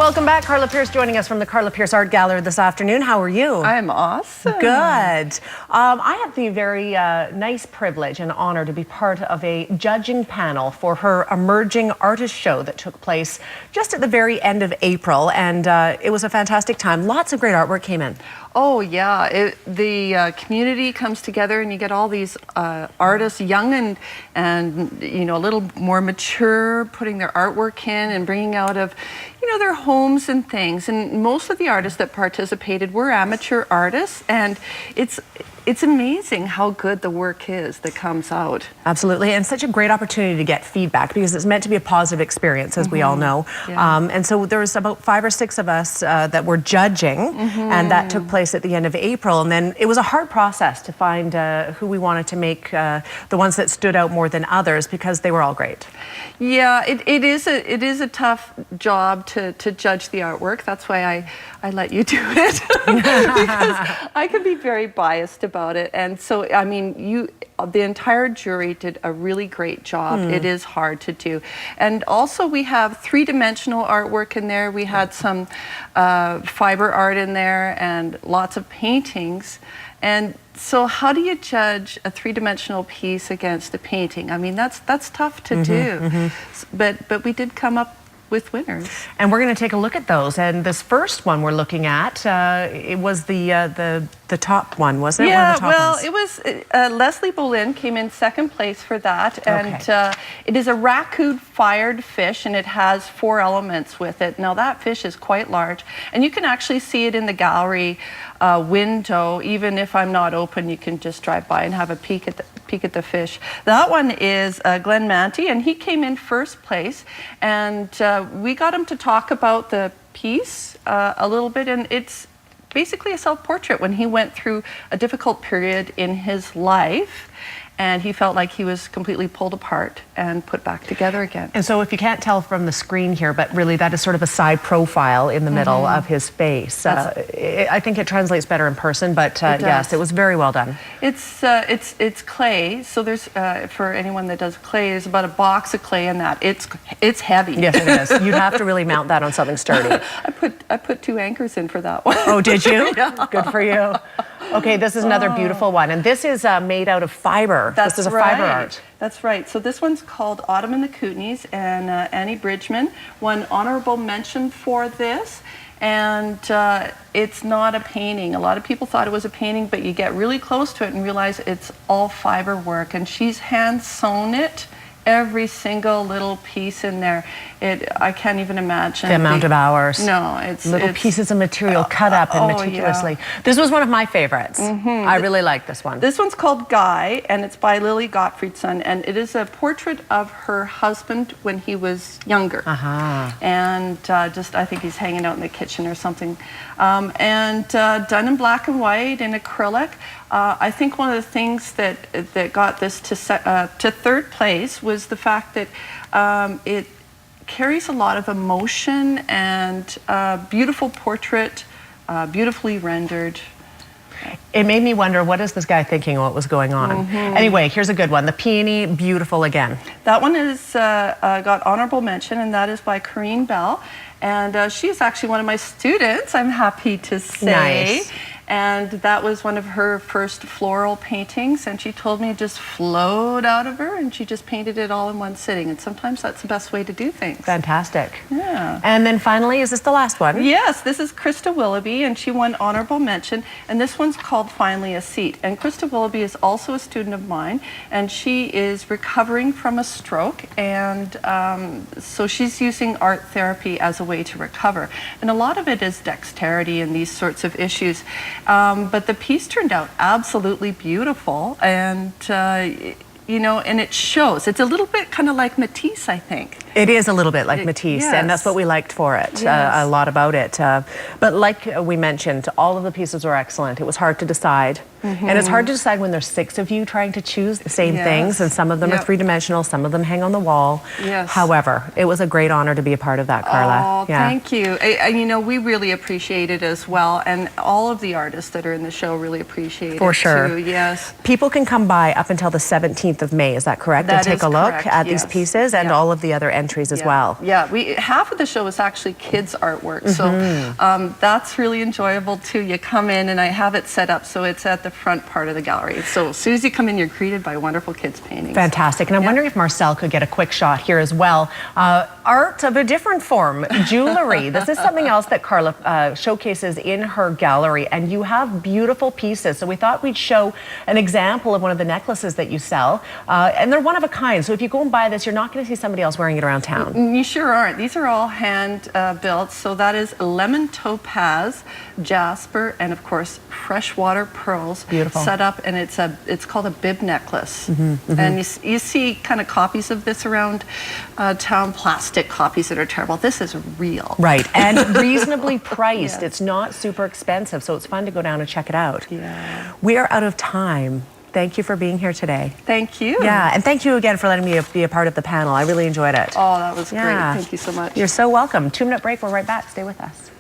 Welcome back. Karla Pearce joining us from the Karla Pearce Art Gallery this afternoon. How are you? I'm awesome. Good. I have the very nice privilege and honor to be part of a judging panel for her emerging artist show that took place just at the very end of April, and it was a fantastic time. Lots of great artwork came in. Oh yeah, the community comes together and you get all these artists, young and you know, a little more mature, putting their artwork in and bringing out of, you know, their homes and things. And most of the artists that participated were amateur artists, and it's amazing how good the work is that comes out. Absolutely, and such a great opportunity to get feedback because it's meant to be a positive experience, as we all know. Yeah. And so there was about 5 or 6 of us that were judging, and that took place at the end of April. And then it was a hard process to find who we wanted to make the ones that stood out more than others, because they were all great. Yeah, it is a tough job to judge the artwork. That's why I let you do it because I can be very biased about it. And so, I mean, the entire jury did a really great job. It is hard to do. And also we have 3-dimensional artwork in there. We had some fiber art in there and lots of paintings. And so how do you judge a 3-dimensional piece against a painting? I mean, that's tough to do. But we did come up with winners. And we're going to take a look at those. And this first one we're looking at, it was the top one, wasn't it? Yeah, one of the top well, ones. it was Leslie Boleyn came in 2nd place for that. And it is a raccoon-fired fish, and it has 4 elements with it. Now, that fish is quite large, and you can actually see it in the gallery window. Even if I'm not open, you can just drive by and have a peek at the fish. That one is Glenn Manty, and he came in 1st place, and we got him to talk about the piece a little bit, and it's basically a self-portrait when he went through a difficult period in his life, and he felt like he was completely pulled apart and put back together again. And so if you can't tell from the screen here, but really that is sort of a side profile in the middle of his face. I think it translates better in person, but yes, it was very well done. It's clay, so there's, for anyone that does clay, there's about a box of clay in that. It's heavy. Yes, it is. You'd have to really mount that on something sturdy. I put 2 anchors in for that one. Oh, did you? Yeah. Good for you. Okay, this is another beautiful one, and this is made out of fiber. This is a fiber art. That's right. So this one's called Autumn and the Kootenays, and Annie Bridgman won honorable mention for this. And it's not a painting. A lot of people thought it was a painting, but you get really close to it and realize it's all fiber work, and she's hand sewn it. Every single little piece in there. I can't even imagine the amount of hours. No, it's little pieces of material cut up and meticulously. Yeah. This was one of my favorites. I really like this one. This one's called Guy, and it's by Lily Gottfriedson, and it is a portrait of her husband when he was younger. And just, I think he's hanging out in the kitchen or something. And done in black and white in acrylic. I think one of the things that got this to 3rd place was the fact that it carries a lot of emotion and beautiful portrait, beautifully rendered. It made me wonder, what is this guy thinking, what was going on? Anyway, here's a good one. The Peony, beautiful again. That one is got honorable mention, and that is by Corinne Bell. And she is actually one of my students, I'm happy to say. Nice. And that was one of her first floral paintings, and she told me it just flowed out of her, and she just painted it all in one sitting. And sometimes that's the best way to do things. Fantastic. Yeah. And then finally, is this the last one? Yes, this is Krista Willoughby, and she won honorable mention, and this one's called Finally a Seat. And Krista Willoughby is also a student of mine, and she is recovering from a stroke, and so she's using art therapy as a way to recover. And a lot of it is dexterity and these sorts of issues. But the piece turned out absolutely beautiful, and you know, and it shows. It's a little bit kind of like Matisse, I think. It is a little bit like Matisse, and that's what we liked for it, a lot about it. But like we mentioned, all of the pieces were excellent. It was hard to decide. And it's hard to decide when there's 6 of you trying to choose the same things, and some of them are 3-dimensional, some of them hang on the wall. However, it was a great honor to be a part of that, Karla. Oh, thank you. You know, we really appreciate it as well, and all of the artists that are in the show really appreciate it for sure. too. Yes. People can come by up until the 17th of May, is that correct? That and take a look correct, at these pieces and all of the other entries as well. Yeah, half of the show is actually kids' artwork, so that's really enjoyable too. You come in and I have it set up so it's at the front part of the gallery. So as soon as you come in, you're greeted by wonderful kids' paintings. Fantastic. And I'm wondering if Marcel could get a quick shot here as well. Art of a different form, jewelry. This is something else that Karla showcases in her gallery, and you have beautiful pieces. So we thought we'd show an example of one of the necklaces that you sell, and they're one of a kind. So if you go and buy this, you're not going to see somebody else wearing it around town. You sure aren't. These are all hand built. So that is lemon topaz, jasper, and of course freshwater pearls. Beautiful. Set up, and it's called a bib necklace. And you see kind of copies of this around town, plastic copies that are terrible. This is real. Right, and reasonably priced. Yes. It's not super expensive, so it's fun to go down and check it out. Yeah. We are out of time. Thank you for being here today. Thank you. Yeah, and thank you again for letting me be a part of the panel. I really enjoyed it. Oh, that was great. Thank you so much. You're so welcome. 2-minute break. We're right back. Stay with us.